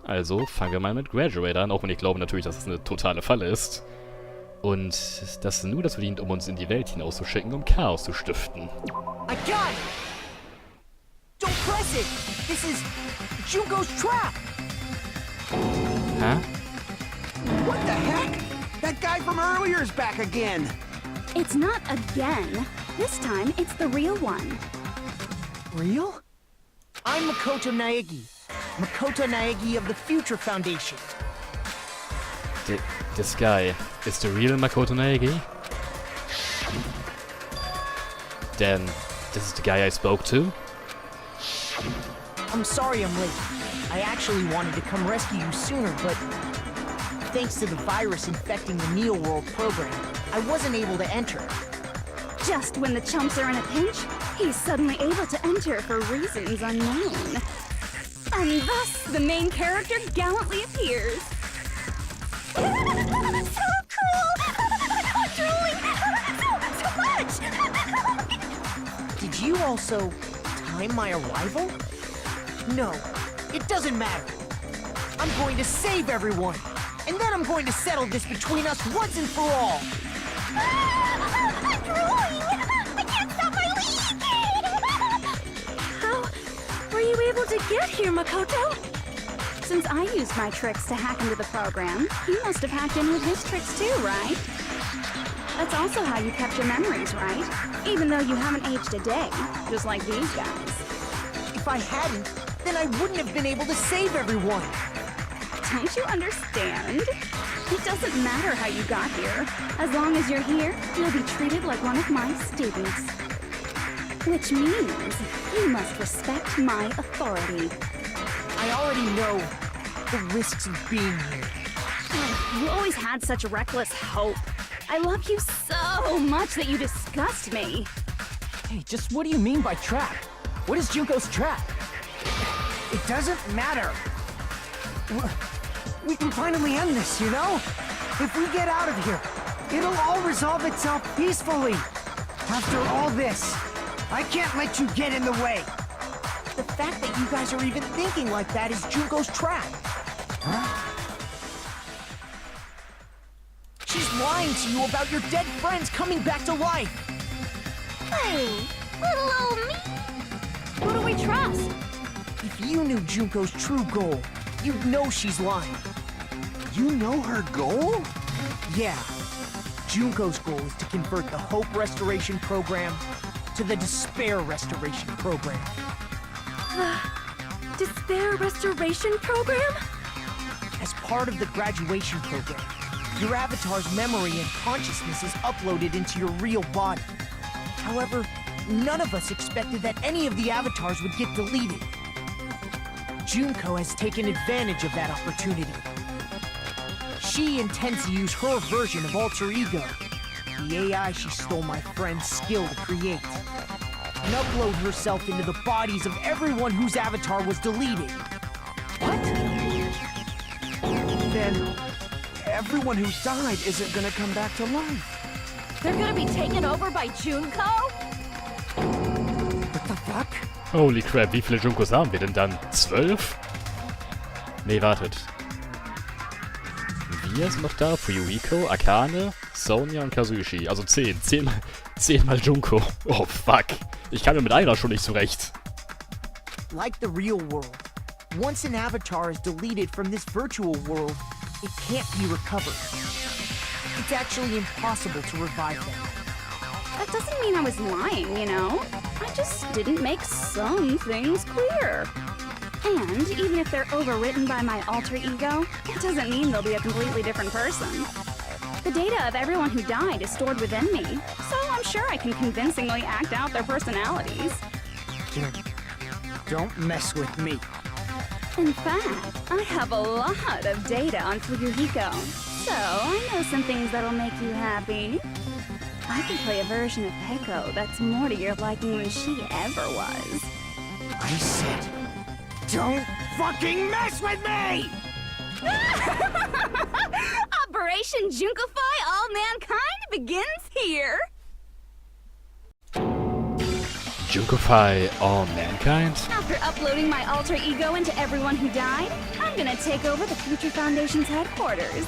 Also fangen wir mal mit Graduate an, auch wenn ich glaube natürlich, dass es eine totale Falle ist. Und das nur dazu dient, um uns in die Welt hinauszuschicken, um Chaos zu stiften. I got it! Don't press it! This is Junko's trap! Hä? What the heck? That guy from earlier is back again! It's not again. This time, it's the real one. Real? I'm Makoto Naegi. Makoto Naegi of the Future Foundation. This guy is the real Makoto Naegi? Then, this is the guy I spoke to? I'm sorry I'm late. I actually wanted to come rescue you sooner, but thanks to the virus infecting the Neo World program, I wasn't able to enter. Just when the chumps are in a pinch, he's suddenly able to enter for reasons unknown. And thus, the main character gallantly appears. So cool! I'm drooling! So much! Did you also time my arrival? No, it doesn't matter. I'm going to save everyone, and then I'm going to settle this between us once and for all. I'm drooling! I can't stop my leak! How were you able to get here, Makoto? Since I used my tricks to hack into the program, you must have hacked in with his tricks too, right? That's also how you kept your memories, right? Even though you haven't aged a day, just like these guys. If I hadn't, then I wouldn't have been able to save everyone. Don't you understand? It doesn't matter how you got here. As long as you're here, you'll be treated like one of my students. Which means you must respect my authority. I already know the risks of being here. You always had such reckless hope. I love you so much that you disgust me. Hey, just what do you mean by trap? What is Junko's trap? It doesn't matter. We can finally end this, you know? If we get out of here, it'll all resolve itself peacefully. After all this, I can't let you get in the way. The fact that you guys are even thinking like that is Junko's trap. Huh? She's lying to you about your dead friends coming back to life. Hey, little old me. Who do we trust? If you knew Junko's true goal, you'd know she's lying. You know her goal? Yeah. Junko's goal is to convert the Hope Restoration Program to the Despair Restoration Program. The Despair Restoration Program? As part of the graduation program, your avatar's memory and consciousness is uploaded into your real body. However, none of us expected that any of the avatars would get deleted. Junko has taken advantage of that opportunity. She intends to use her version of Alter Ego, the AI she stole my friend's skill to create, and upload herself into the bodies of everyone whose avatar was deleted. What? Then, everyone who died isn't gonna come back to life. They're gonna be taken over by Junko? What the fuck? Holy crap, wie viele Junkos haben wir denn dann? 12? Nee, wartet. Wir sind noch da. Fuyuhiko, Akane, Sonia und Kazushi. Also 10. 10 mal Junko. Oh, fuck. Ich kam mir mit einer schon nicht zurecht. Like the real world, once an avatar is deleted from this virtual world, it can't be recovered. It's actually impossible to revive them. That doesn't mean I was lying, you know? I just didn't make some things clear. And even if they're overwritten by my alter ego, it doesn't mean they'll be a completely different person. The data of everyone who died is stored within me, so I'm sure I can convincingly act out their personalities. Don't mess with me. In fact, I have a lot of data on Fuyuhiko, so I know some things that'll make you happy. I can play a version of Peko that's more to your liking than she ever was. I said, don't fucking mess with me! Operation Junkify All Mankind begins here! Junkofy all mankind? After uploading my alter ego into everyone who died, I'm gonna take over the Future Foundation's headquarters.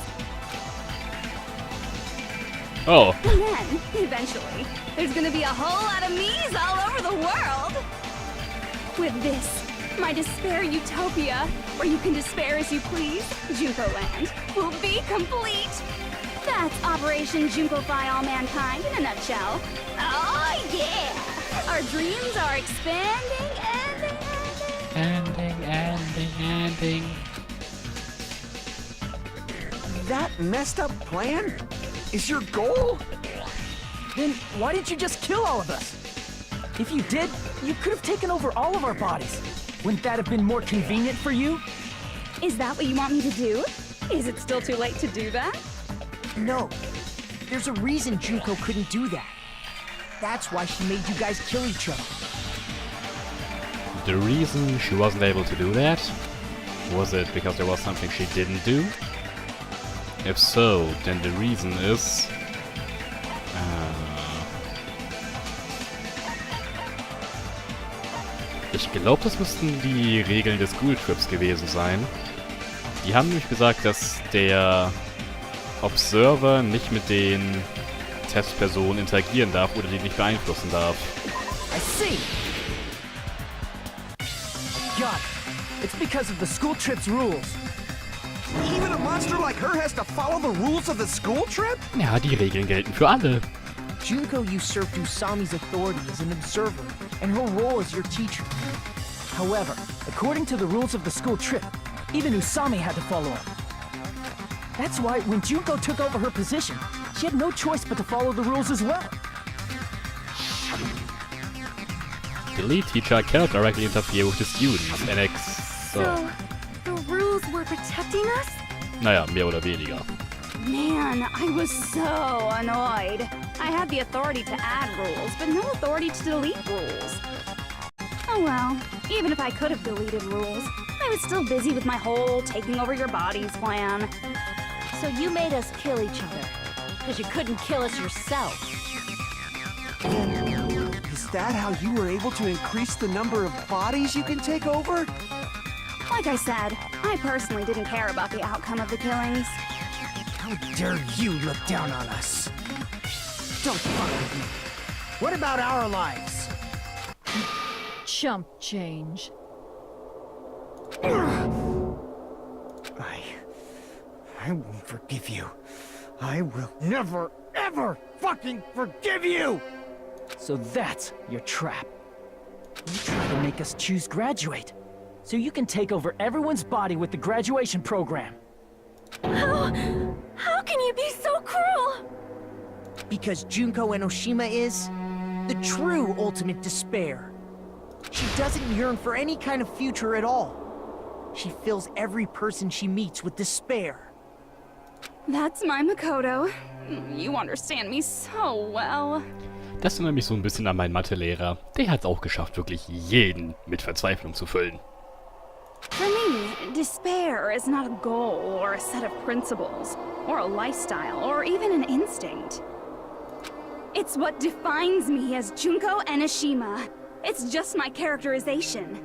Oh. And then, eventually, there's gonna be a whole lot of me's all over the world! With this, my despair utopia, where you can despair as you please, Junko Land, will be complete! That's Operation Junkofy all mankind in a nutshell. Oh yeah! Our dreams are expanding and Ending. That messed up plan is your goal? Then why didn't you just kill all of us? If you did, you could have taken over all of our bodies. Wouldn't that have been more convenient for you? Is that what you want me to do? Is it still too late to do that? No. There's a reason Junko couldn't do that. That's why she made you guys kill each other. The reason she wasn't able to do that? Was it because there was something she didn't do? If so, then the reason is... Ich glaube, das müssten die Regeln des School-Trips gewesen sein. Die haben nämlich gesagt, dass der Observer nicht mit den Testpersonen interagieren darf oder die nicht beeinflussen darf. I see. Got it. It's because of the school trip's rules. Even a monster like her has to follow the rules of the school trip? Ja, die Regeln gelten für alle. Junko usurped Usami's authority as an observer, and her role as your teacher. However, according to the rules of the school trip, even Usami had to follow them. That's why when Junko took over her position, she had no choice but to follow the rules as well. The lead teacher cannot directly interfere with the students. NX. So, the rules were protecting us? Naja, mehr oder weniger. Man, I was so annoyed. I had the authority to add rules, but no authority to delete rules. Oh well, even if I could have deleted rules, I was still busy with my whole taking over your bodies plan. So you made us kill each other, because you couldn't kill us yourself. And is that how you were able to increase the number of bodies you can take over? Like I said, I personally didn't care about the outcome of the killings. How dare you look down on us? Don't fuck with me. What about our lives? Chump change. I won't forgive you. I will never, ever fucking forgive you! So that's your trap. You try to make us choose graduate, so you can take over everyone's body with the graduation program. How can you be so cruel? Because Junko Enoshima is the true ultimate despair. She doesn't yearn for any kind of future at all. She fills every person she meets with despair. That's my Makoto. You understand me so well. Das erinnert mich so ein bisschen an meinen Mathelehrer. Der hat es auch geschafft, wirklich jeden mit Verzweiflung zu füllen. For me, despair is not a goal or a set of principles, or a lifestyle, or even an instinct. It's what defines me as Junko Enoshima. It's just my characterization.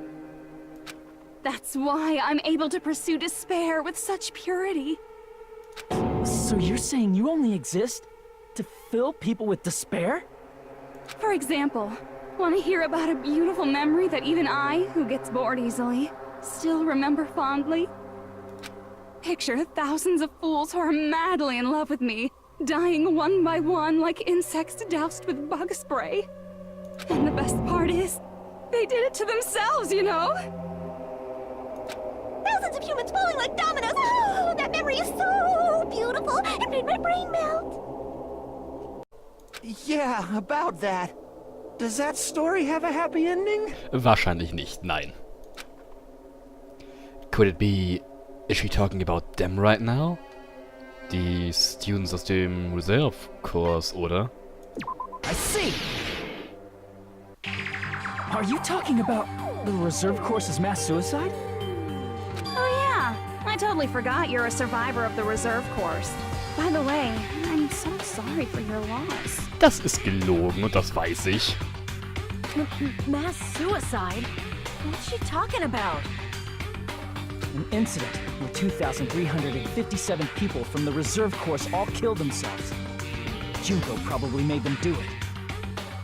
That's why I'm able to pursue despair with such purity. So you're saying you only exist to fill people with despair? For example, want to hear about a beautiful memory that even I, who gets bored easily, still remember fondly? Picture thousands of fools who are madly in love with me, dying one by one like insects doused with bug spray. And the best part is, they did it to themselves, you know? Thousands of humans falling like dominoes. Oh, that memory is so beautiful. It made my brain melt. Yeah, about that. Does that story have a happy ending? Wahrscheinlich nicht, nein. Could it be... Is she talking about them right now? Die Students aus dem Reserve-Kurs, oder? I see! Are you talking about the reserve course's mass suicide? Oh yeah, I totally forgot you're a survivor of the reserve course. By the way, I'm so sorry for your loss. Das ist gelogen und das weiß ich. Mass suicide? What's she talking about? An incident where 2,357 people from the reserve course all killed themselves. Junko probably made them do it.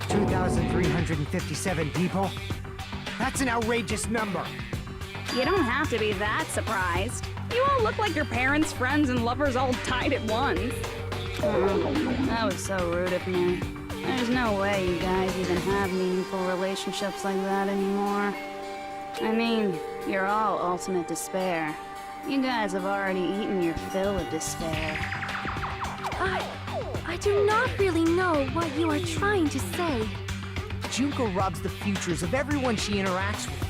2,357 people? That's an outrageous number. You don't have to be that surprised. You all look like your parents, friends, and lovers all tied at once. Oh, that was so rude of me. There's no way you guys even have meaningful relationships like that anymore. I mean, you're all ultimate despair. You guys have already eaten your fill of despair. I do not really know what you are trying to say. Junko robs the futures of everyone she interacts with.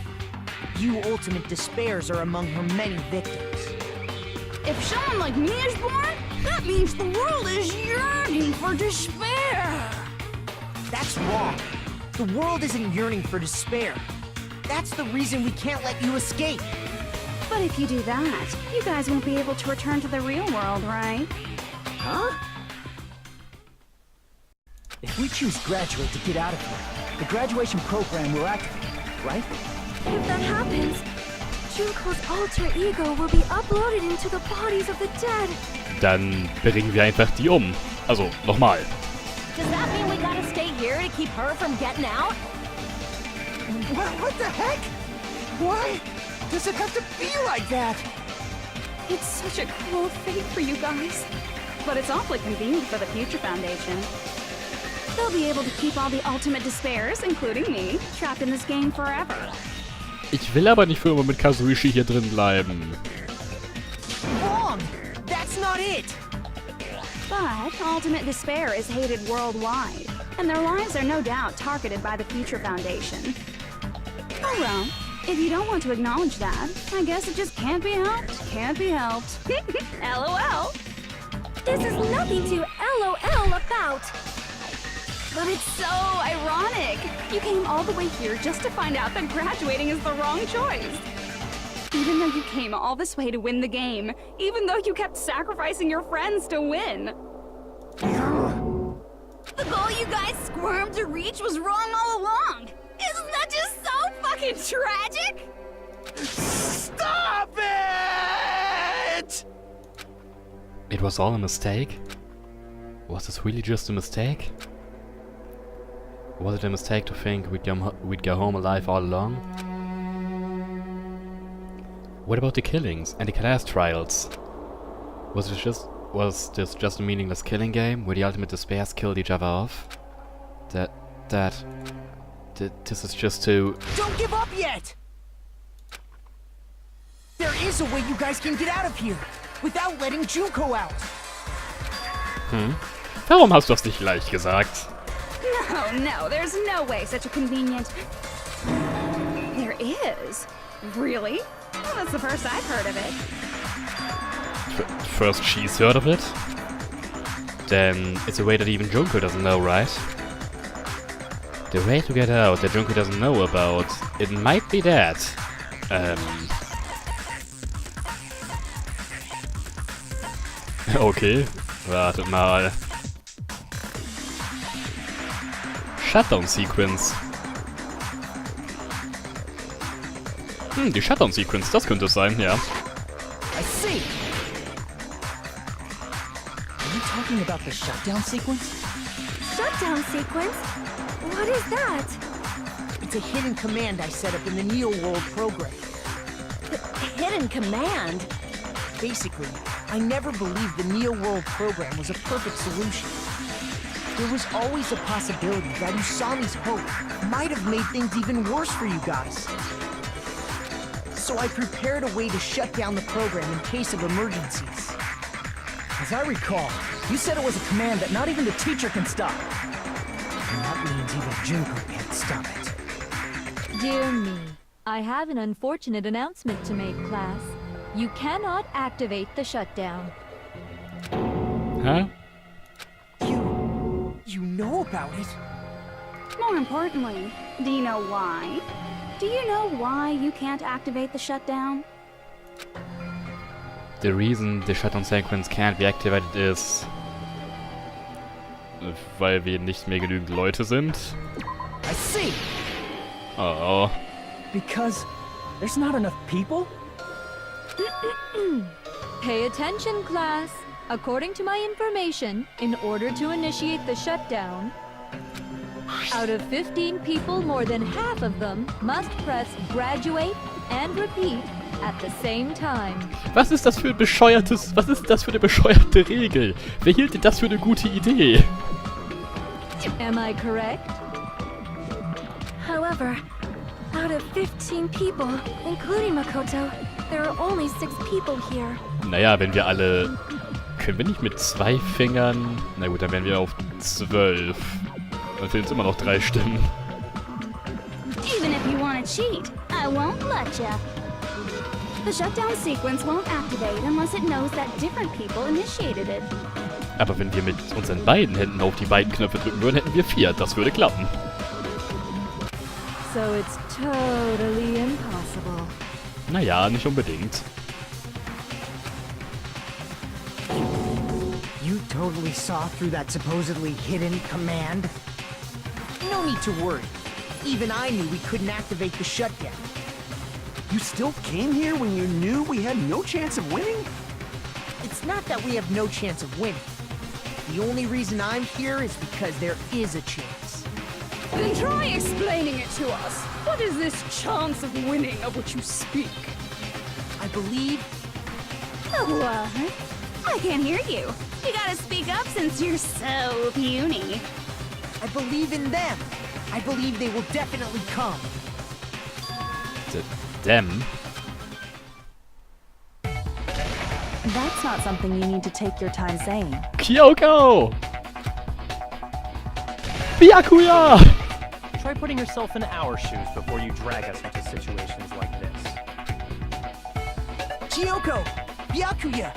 You ultimate despairs are among her many victims. If someone like me is born, that means the world is yearning for despair. That's wrong. The world isn't yearning for despair. That's the reason we can't let you escape. But if you do that, you guys won't be able to return to the real world, right? Huh? If we choose graduate to get out of here, the graduation program will activate, right? If that happens, Junko's alter ego will be uploaded into the bodies of the dead. Dann bringen wir einfach die um. Also, nochmal. Does that mean we gotta stay here to keep her from getting out? What the heck? Why does it have to be like that? It's such a cruel fate for you guys. But it's awfully convenient for the Future Foundation. They'll be able to keep all the ultimate despairs, including me, trapped in this game forever. Ich will aber nicht für immer mit Kazuishi hier drin bleiben. Wrong! That's not it! But ultimate despair is hated worldwide, and their lives are no doubt targeted by the Future Foundation. Oh well, if you don't want to acknowledge that, I guess it just can't be helped. Can't be helped. LOL. This is nothing to LOL about. But it's so ironic. You came all the way here just to find out that graduating is the wrong choice. Even though you came all this way to win the game, even though you kept sacrificing your friends to win. The goal you guys squirmed to reach was wrong all along. Isn't that just so fucking tragic? Stop it! It was all a mistake? Was this really just a mistake? Was it a mistake to think we'd go home alive all along? What about the killings and the class trials? Was this just a meaningless killing game where the ultimate despairs killed each other off? This is just to... Don't give up yet! There is a way you guys can get out of here without letting Junko out. Warum hast du das nicht gleich gesagt? No, there's no way such a convenient... There is? Really? Well, that's the first I've heard of it. First she's heard of it? Then it's a way that even Junko doesn't know, right? The way to get out that Junko doesn't know about, it might be that. Okay, wartet mal. Shutdown Sequence. Die Shutdown Sequence, das könnte es sein, ja. I see. Are you talking about the shutdown sequence? Shutdown sequence? What is that? It's a hidden command I set up in the Neo World program. Hidden command? Basically, I never believed the Neo World program was a perfect solution. There was always a possibility that Usami's hope might have made things even worse for you guys. So I prepared a way to shut down the program in case of emergencies. As I recall, you said it was a command that not even the teacher can stop. And that means even Junko can't stop it. Dear me, I have an unfortunate announcement to make, class. You cannot activate the shutdown. Huh? You know about it? More importantly, do you know why? Do you know why you can't activate the shutdown? The reason the Shutdown Sequence can't be activated is... weil wir nicht mehr genügend Leute sind. I see. Oh. Because there's not enough people? Pay attention, class. According to my information, in order to initiate the shutdown, out of 15 people, more than half of them must press graduate and repeat at the same time. Was ist das für ein bescheuertes... Was ist das für eine bescheuerte Regel? Wer hielt denn das für eine gute Idee? Am I correct? However, out of 15 people, including Makoto, there are only 6 people here. Naja, wenn wir alle... Können wir nicht mit 2 Fingern... Na gut, dann wären wir auf 12. Dann fehlen uns immer noch 3 Stimmen. Even if you want to cheat, I won't let ya. The shutdown sequence won't activate unless it knows that different people initiated it. Aber wenn wir mit unseren beiden Händen auf die beiden Knöpfe drücken würden, hätten wir 4. Das würde klappen. So it's totally impossible. Naja, nicht unbedingt. You totally saw through that supposedly hidden command? No need to worry. Even I knew we couldn't activate the shutdown. You still came here when you knew we had no chance of winning? It's not that we have no chance of winning. The only reason I'm here is because there is a chance. Then try explaining it to us. What is this chance of winning of which you speak? I believe... What? I can't hear you. You gotta speak up since you're so puny. I believe in them. I believe they will definitely come. Them? That's not something you need to take your time saying. Kyoko! Byakuya! Try putting yourself in our shoes before you drag us into situations like this. Kyoko! Byakuya!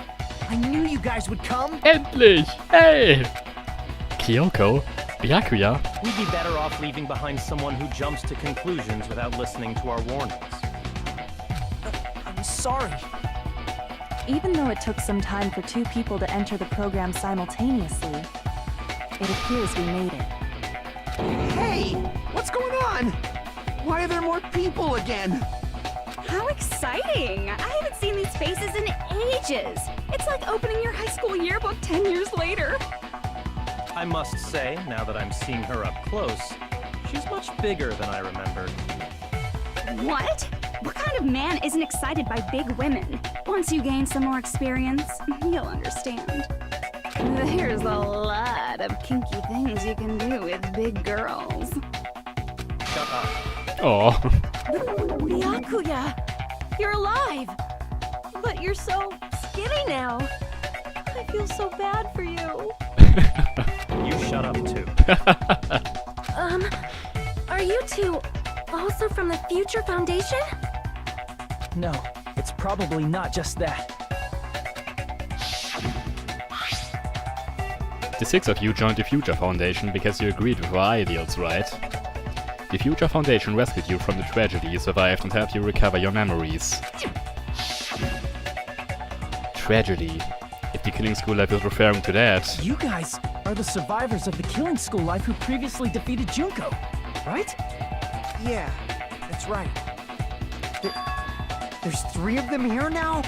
I knew you guys would come! Endlich! Hey! Kyoko? Byakuya? We'd be better off leaving behind someone who jumps to conclusions without listening to our warnings. I'm sorry. Even though it took some time for 2 people to enter the program simultaneously, it appears we made it. Hey! What's going on? Why are there more people again? How exciting! I haven't seen these faces in ages. It's like opening your high school yearbook 10 years later. I must say, now that I'm seeing her up close, she's much bigger than I remembered. What? What kind of man isn't excited by big women? Once you gain some more experience, you'll understand. There's a lot of kinky things you can do with big girls. Shut up. Oh. Byakuya! You're alive! But you're so skinny now. I feel so bad for you. You shut up too. Are you two also from the Future Foundation? No, it's probably not just that. The 6 of you joined the Future Foundation because you agreed with our ideals, right? The Future Foundation rescued you from the tragedy you survived and helped you recover your memories. Tragedy? If the Killing School Life is referring to that... You guys are the survivors of the Killing School Life who previously defeated Junko, right? Yeah, that's right. There's 3 of them here now?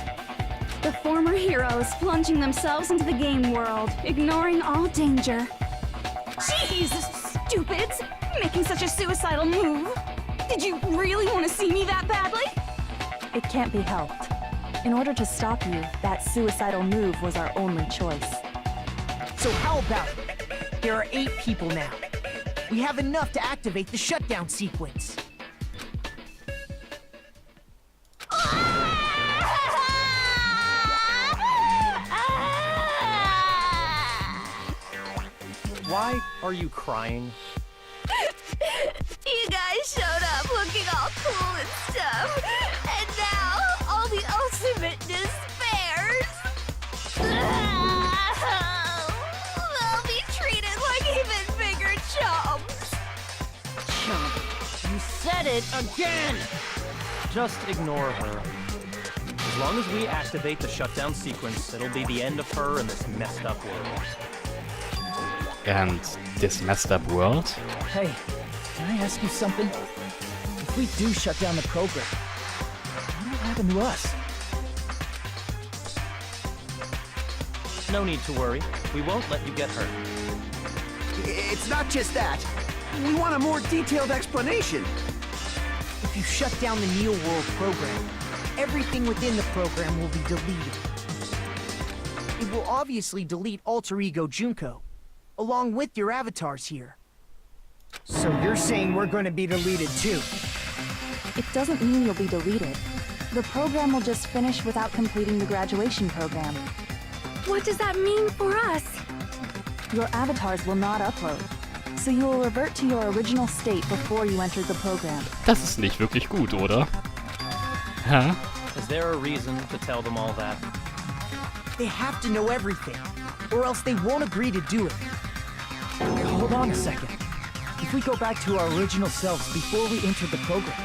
The former heroes plunging themselves into the game world, ignoring all danger. Jeez, stupids! Making such a suicidal move. Did you really want to see me that badly? It can't be helped. In order to stop you, that suicidal move was our only choice. So how about it? There are 8 people now. We have enough to activate the shutdown sequence. Why are you crying? You guys showed up looking all cool and stuff, and now all the ultimate despairs. They'll be treated like even bigger chumps. Chump, you said it again! Just ignore her. As long as we activate the shutdown sequence, it'll be the end of her in this messed up world. And this messed up world? Hey, can I ask you something? If we do shut down the program, what will happen to us? No need to worry. We won't let you get hurt. It's not just that. We want a more detailed explanation. If you shut down the Neo World program, everything within the program will be deleted. It will obviously delete Alter Ego Junko, along with your avatars here. So you're saying we're going to be deleted too? It doesn't mean you'll be deleted. The program will just finish without completing the graduation program. What does that mean for us? Your avatars will not upload, so you will revert to your original state before you entered the program. Das ist nicht wirklich gut, oder? Hä? Is there a reason to tell them all that? They have to know everything, or else they won't agree to do it. Hold on a second. If we go back to our original selves before we entered the program,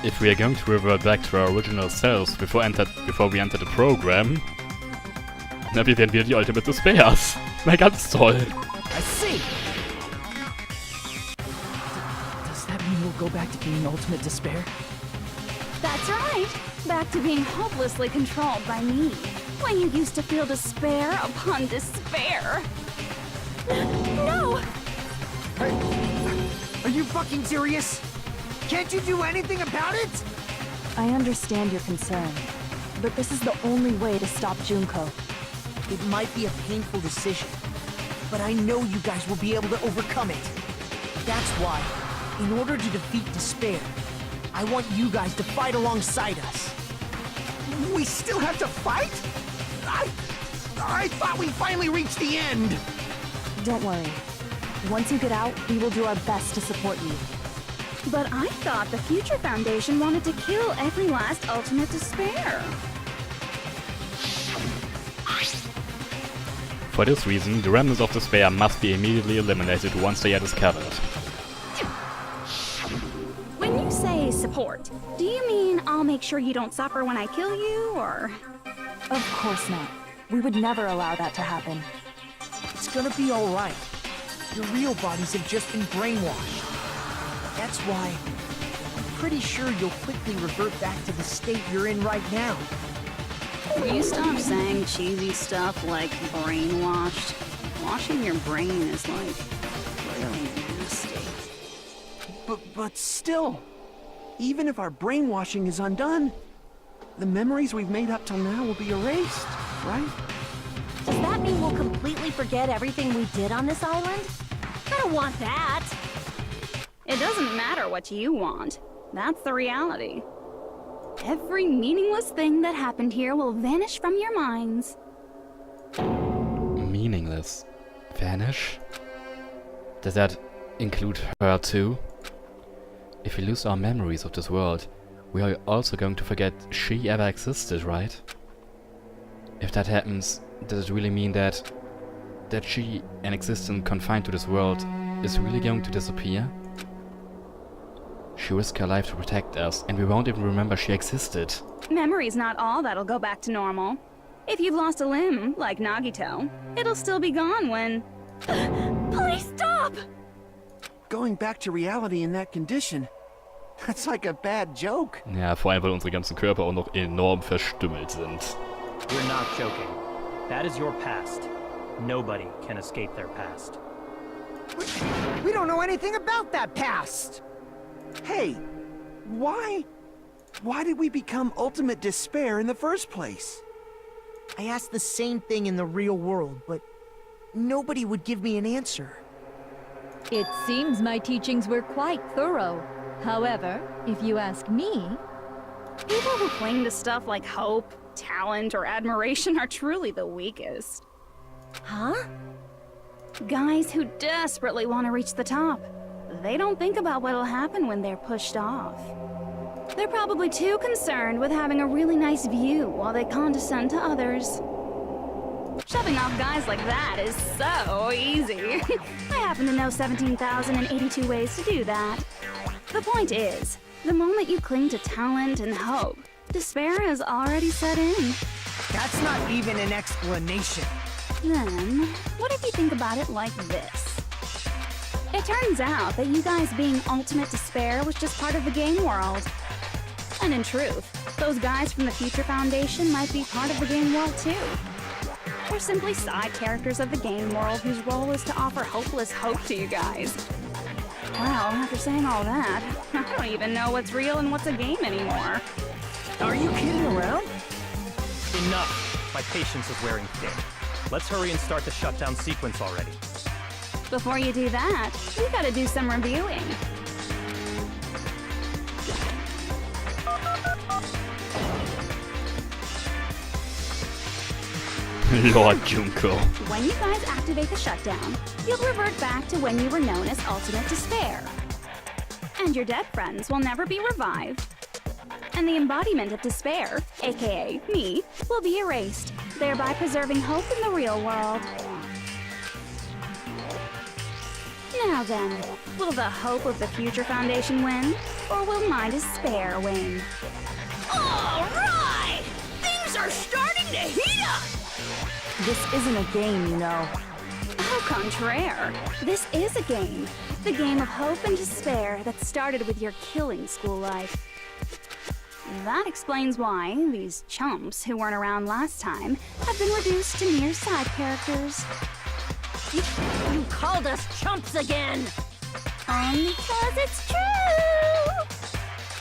If we are going to revert back to our original selves before we enter the program, na, wir werden wieder die Ultimate Despairs. Na, ganz toll. I see! Does that mean we'll go back to being Ultimate Despair? That's right. Back to being hopelessly controlled by me. When you used to feel despair upon despair. No! Are you fucking serious? Can't you do anything about it? I understand your concern, but this is the only way to stop Junko. It might be a painful decision, but I know you guys will be able to overcome it. That's why, in order to defeat despair, I want you guys to fight alongside us. We still have to fight? I thought we finally reached the end. Don't worry. Once you get out, we will do our best to support you. But I thought the Future Foundation wanted to kill every last ultimate despair. For this reason, the remnants of despair must be immediately eliminated once they are discovered. When you say support, do you mean I'll make sure you don't suffer when I kill you, or...? Of course not. We would never allow that to happen. It's gonna be alright. Your real bodies have just been brainwashed. That's why I'm pretty sure you'll quickly revert back to the state you're in right now. Will you stop saying cheesy stuff like brainwashed? Washing your brain is like really nasty. But still, even if our brainwashing is undone, the memories we've made up till now will be erased, right? Does that mean we'll completely forget everything we did on this island? I don't want that. It doesn't matter what you want. That's the reality. Every meaningless thing that happened here will vanish from your minds. Meaningless. Vanish? Does that include her too? If we lose our memories of this world, we are also going to forget she ever existed, right? If that happens, does it really mean that she, an existence confined to this world, is really going to disappear? She risked her life to protect us, and we won't even remember she existed. Memory's not all that'll go back to normal. If you've lost a limb, like Nagito, it'll still be gone when... Please stop! Going back to reality in that condition, that's like a bad joke. Ja, vor allem, weil unsere ganzen Körper auch noch enorm verstümmelt sind. We're not joking. That is your past. Nobody can escape their past. We don't know anything about that past! Hey, why did we become Ultimate Despair in the first place? I asked the same thing in the real world, but nobody would give me an answer. It seems my teachings were quite thorough. However, if you ask me... People who cling to stuff like hope, talent, or admiration are truly the weakest. Huh? Guys who desperately want to reach the top. They don't think about what'll happen when they're pushed off. They're probably too concerned with having a really nice view while they condescend to others. Shoving off guys like that is so easy. I happen to know 17,082 ways to do that. The point is, the moment you cling to talent and hope, despair has already set in. That's not even an explanation. Then, what if you think about it like this? It turns out that you guys being ultimate despair was just part of the game world. And in truth, those guys from the Future Foundation might be part of the game world too. They're simply side characters of the game world whose role is to offer hopeless hope to you guys. Well, after saying all that, I don't even know what's real and what's a game anymore. Are you kidding around? Enough! My patience is wearing thin. Let's hurry and start the shutdown sequence already. Before you do that, we gotta do some reviewing. Lord Junko. When you guys activate the shutdown, you'll revert back to when you were known as Ultimate Despair. And your dead friends will never be revived. And the embodiment of despair, aka me, will be erased, thereby preserving hope in the real world. Now then, will the hope of the Future Foundation win, or will my despair win? All right! Things are starting to heat up! This isn't a game, you know. Au contraire, this is a game. The game of hope and despair that started with your killing school life. That explains why these chumps who weren't around last time have been reduced to mere side characters. You called us chumps again! Because it's true!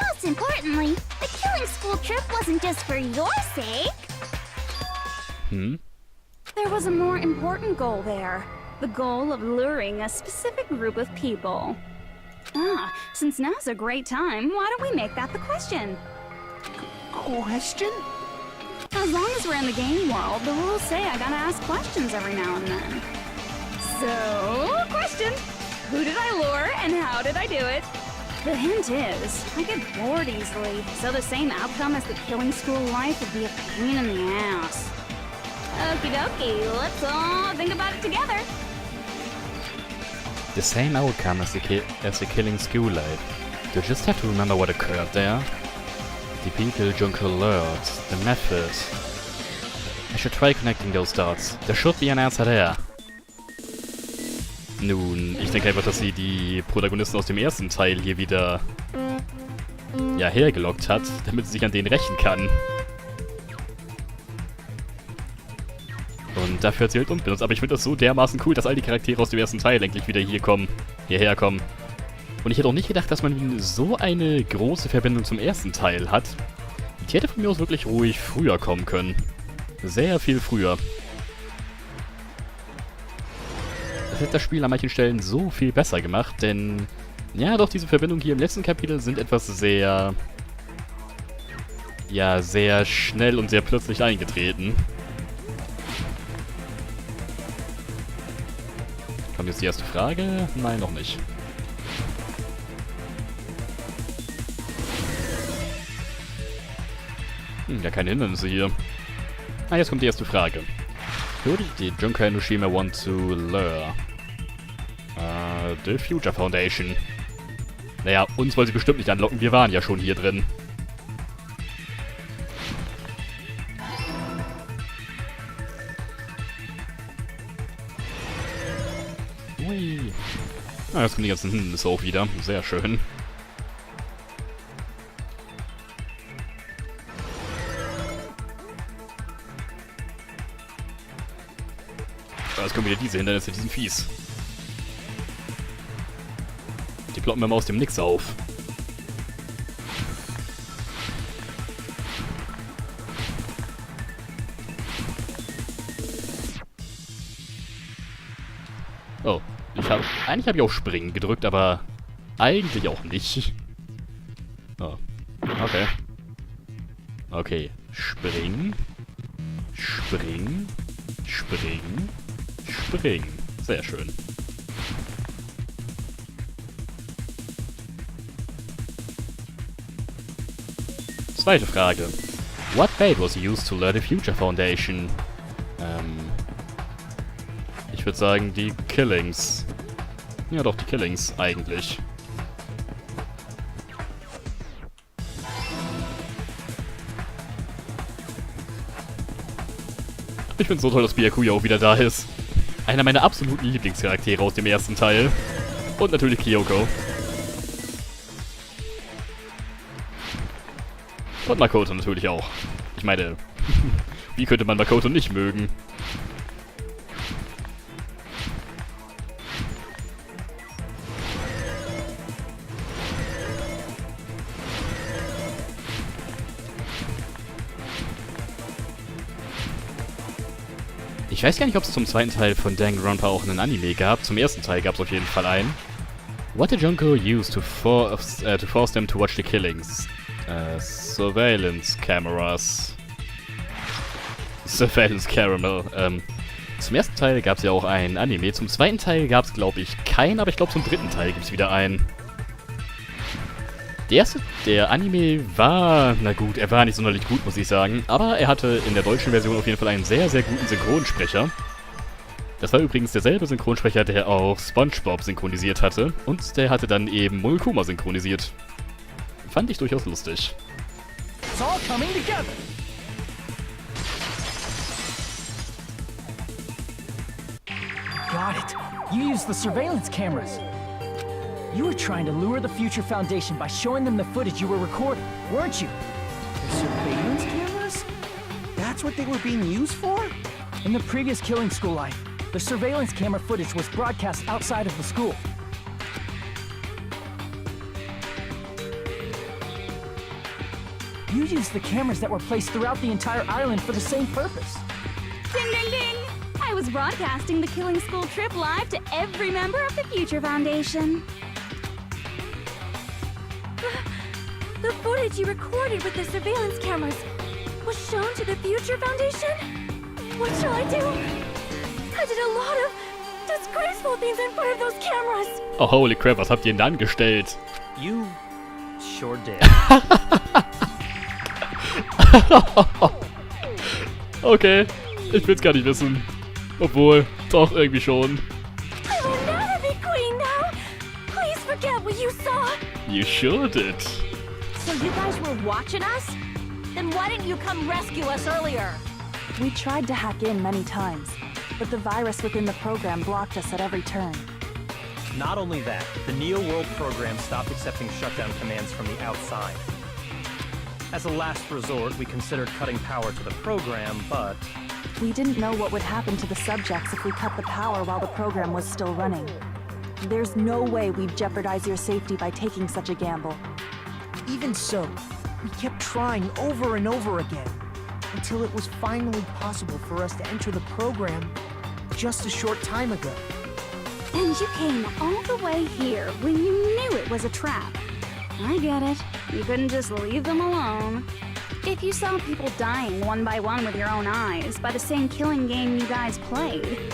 Most importantly, the killing school trip wasn't just for your sake. There was a more important goal there. The goal of luring a specific group of people. Since now's a great time, why don't we make that the question? Question? As long as we're in the game world, the rules say I gotta ask questions every now and then. So, question. Who did I lure and how did I do it? The hint is, I get bored easily, so the same outcome as the killing school life would be a pain in the ass. Okie dokie, let's all think about it together. The same outcome as the killing school life. You just have to remember what occurred there. The people Junko lured, the method. I should try connecting those dots. There should be an answer there. Nun, ich denke einfach, dass sie die Protagonisten aus dem ersten Teil hier wieder hergelockt hat, damit sie sich an denen rächen kann. Und dafür hat sie halt uns benutzt. Aber ich finde das so dermaßen cool, dass all die Charaktere aus dem ersten Teil endlich wieder hierher kommen. Und ich hätte auch nicht gedacht, dass man so eine große Verbindung zum ersten Teil hat. Die hätte von mir aus wirklich ruhig früher kommen können. Sehr viel früher. Das hätte das Spiel an manchen Stellen so viel besser gemacht, denn ja, doch, diese Verbindungen hier im letzten Kapitel sind etwas sehr schnell und sehr plötzlich eingetreten. Kommt jetzt die erste Frage? Nein, noch nicht. Gar keine Hindernisse hier. Jetzt kommt die erste Frage. Who did Junko and Ushima want to lure? The Future Foundation. Naja, uns wollen sie bestimmt nicht anlocken, wir waren ja schon hier drin. Ui. Jetzt kommen die ganzen Hindernisse auch wieder. Sehr schön. Jetzt kommen wieder diese Hindernisse, die sind fies. Die ploppen immer aus dem Nix auf. Oh, eigentlich habe ich auch Springen gedrückt, aber eigentlich auch nicht. Oh, okay. Okay, Springen. Springen. Springen. Springen. Sehr schön. Zweite Frage. What bait was used to lure the Future Foundation? Ich würde sagen, die Killings. Ja doch, die Killings eigentlich. Ich finde es so toll, dass Byakuya auch wieder da ist. Einer meiner absoluten Lieblingscharaktere aus dem ersten Teil. Und natürlich Kyoko. Und Makoto natürlich auch. Ich meine, wie könnte man Makoto nicht mögen? Ich weiß gar nicht, ob es zum zweiten Teil von Danganronpa auch einen Anime gab. Zum ersten Teil gab es auf jeden Fall einen. What did Junko use to force them to watch the killings? Surveillance cameras. Surveillance caramel. Zum ersten Teil gab es ja auch ein Anime. Zum zweiten Teil gab es, glaube ich, keinen, aber ich glaube, zum dritten Teil gibt es wieder einen. Der Anime war, na gut, er war nicht sonderlich gut, muss ich sagen, aber er hatte in der deutschen Version auf jeden Fall einen sehr, sehr guten Synchronsprecher. Das war übrigens derselbe Synchronsprecher, der auch SpongeBob synchronisiert hatte, und der hatte dann eben Monokuma synchronisiert. Fand ich durchaus lustig. It's all coming together. Got it. You used the surveillance cameras. You were trying to lure the Future Foundation by showing them the footage you were recording, weren't you? The surveillance cameras? That's what they were being used for? In the previous killing school life, the surveillance camera footage was broadcast outside of the school. You used the cameras that were placed throughout the entire island for the same purpose. Ding, ding, ding! I was broadcasting the Killing School trip live to every member of the Future Foundation. The footage you recorded with the surveillance cameras was shown to the Future Foundation? What shall I do? I did a lot of disgraceful things in front of those cameras. Oh, holy crap, was habt ihr denn da angestellt? You sure did. Okay, ich will's gar nicht wissen. Obwohl, doch, irgendwie schon. I will never be queen now. Please forget what you saw. You sure did. So you guys were watching us? Then why didn't you come rescue us earlier? We tried to hack in many times, but the virus within the program blocked us at every turn. Not only that, the Neo World program stopped accepting shutdown commands from the outside. As a last resort, we considered cutting power to the program, but... We didn't know what would happen to the subjects if we cut the power while the program was still running. There's no way we'd jeopardize your safety by taking such a gamble. Even so, we kept trying over and over again, until it was finally possible for us to enter the program just a short time ago. And you came all the way here when you knew it was a trap. I get it. You couldn't just leave them alone. If you saw people dying one by one with your own eyes by the same killing game you guys played,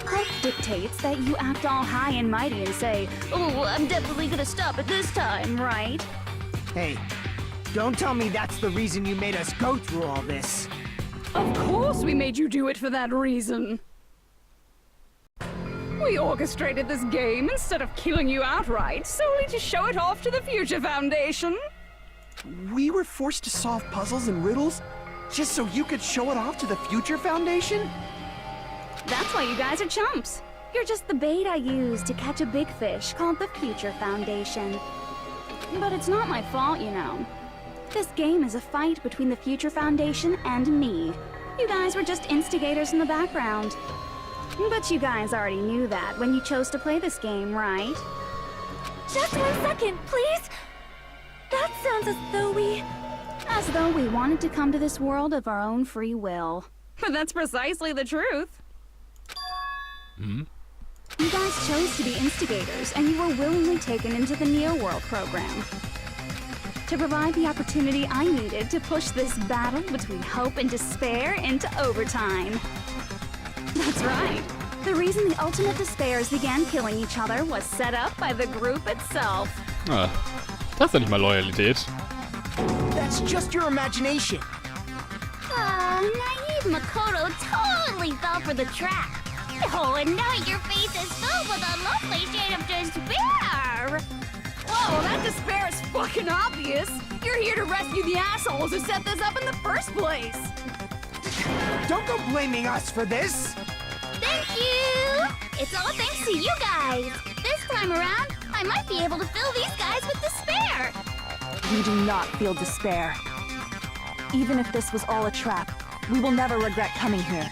Hope dictates that you act all high and mighty and say, "Oh, I'm definitely gonna stop it this time, right?" Hey, don't tell me that's the reason you made us go through all this. Of course we made you do it for that reason. We orchestrated this game instead of killing you outright, solely to show it off to the Future Foundation. We were forced to solve puzzles and riddles just so you could show it off to the Future Foundation? That's why you guys are chumps. You're just the bait I used to catch a big fish called the Future Foundation. But it's not my fault, you know. This game is a fight between the Future Foundation and me. You guys were just instigators in the background. But you guys already knew that when you chose to play this game, right? Just 1 second, please! That sounds as though we wanted to come to this world of our own free will. But that's precisely the truth. Hmm? You guys chose to be instigators, and you were willingly taken into the Neo World program to provide the opportunity I needed to push this battle between hope and despair into overtime. That's right. The reason the ultimate despairs began killing each other was set up by the group itself. Ah, das ist ja nicht mal Loyalität. That's just your imagination. Naive Makoto totally fell for the trap. Oh, and now your face is filled with a lovely shade of despair. Whoa, that despair is fucking obvious. You're here to rescue the assholes who set this up in the first place. Don't go blaming us for this. Thank you. It's all thanks to you guys. this time around, I might be able to fill these guys with despair. We do not feel despair. Even if this was all a trap, we will never regret coming here.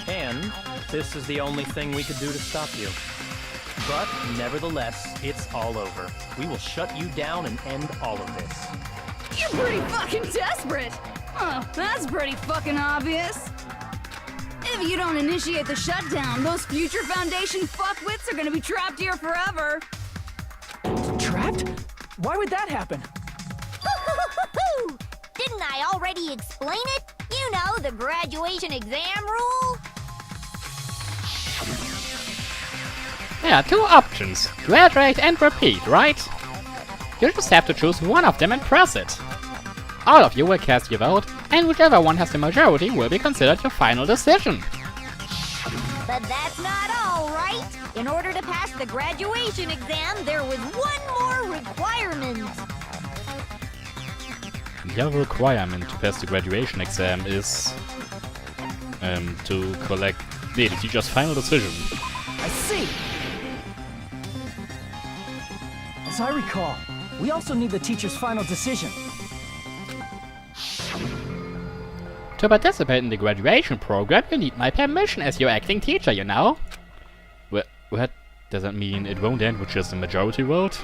And this is the only thing we could do to stop you. But nevertheless, it's all over. We will shut you down and end all of this. You're pretty fucking desperate. Oh, that's pretty fucking obvious. If you don't initiate the shutdown, those future Foundation fuckwits are gonna be trapped here forever. Trapped? Why would that happen? Didn't I already explain it? You know, the graduation exam rule? Yeah, two options. Graduate and repeat, right? You just have to choose one of them and press it. All of you will cast your vote, and whichever one has the majority will be considered your final decision. But that's not all, right? In order to pass the graduation exam, there was one more requirement. The other requirement to pass the graduation exam is to collect the teacher's final decision. I see! As I recall, we also need the teacher's final decision. To participate in the graduation program, you need my permission as your acting teacher, you know? What? Does that mean it won't end with just a majority vote?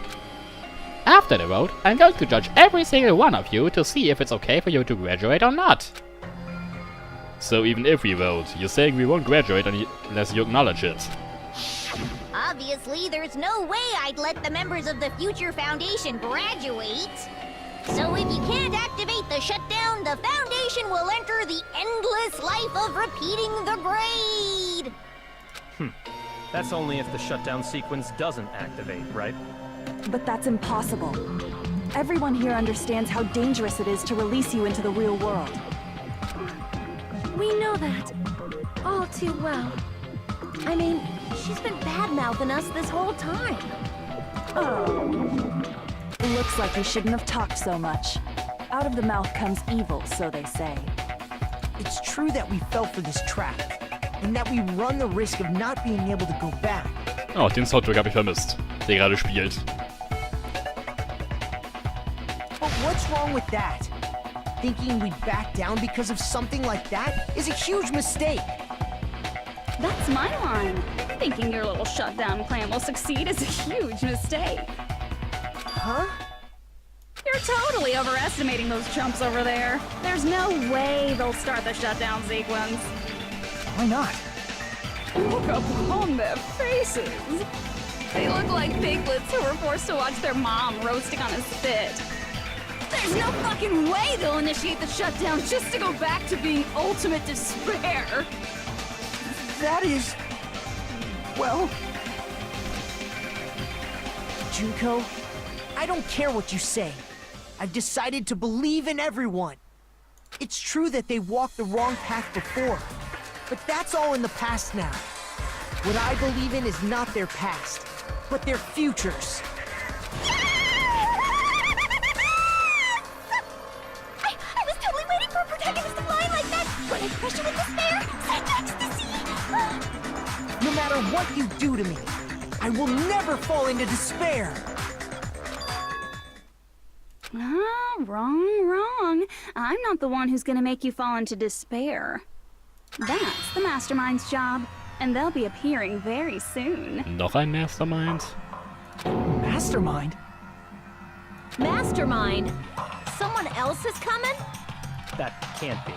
After the vote, I'm going to judge every single one of you to see if it's okay for you to graduate or not. So even if we vote, you're saying we won't graduate unless you acknowledge it. Obviously, there's no way I'd let the members of the Future Foundation graduate. So if you can't activate the shutdown, the Foundation will enter the endless life of repeating the grade. That's only if the shutdown sequence doesn't activate, right? But that's impossible. Everyone here understands how dangerous it is to release you into the real world. We know that all too well. I mean, she's been bad-mouthing us this whole time. Oh. It looks like we shouldn't have talked so much. Out of the mouth comes evil, so they say. It's true that we fell for this trap, and that we run the risk of not being able to go back. Oh, den Soundtrack habe ich vermisst, der gerade spielt. But what's wrong with that? Thinking we'd back down because of something like that is a huge mistake. That's my line. Thinking your little shutdown plan will succeed is a huge mistake. Huh? You're totally overestimating those chumps over there. There's no way they'll start the shutdown sequence. Why not? Look upon their faces. They look like piglets who were forced to watch their mom roasting on a spit. There's no fucking way they'll initiate the shutdown just to go back to being ultimate despair. That is... well... Junko, I don't care what you say. I've decided to believe in everyone. It's true that they walked the wrong path before, but that's all in the past now. What I believe in is not their past, but their futures. I was totally waiting for a protagonist to line like that. When I crush you with despair, such ecstasy. No matter what you do to me, I will never fall into despair. Wrong. I'm not the one who's gonna make you fall into despair. That's the Mastermind's job, and they'll be appearing very soon. Noch ein Mastermind? Mastermind? Mastermind? Someone else is coming? That can't be.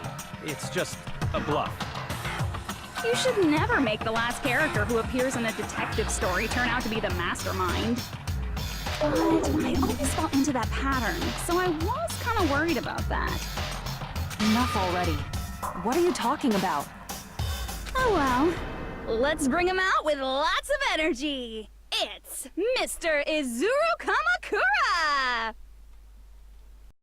It's just a bluff. You should never make the last character who appears in a detective story turn out to be the mastermind. But I always fall into that pattern, so I was kind of worried about that. Enough already. What are you talking about? Oh well. Let's bring him out with lots of energy. It's Mr. Izuru Kamakura!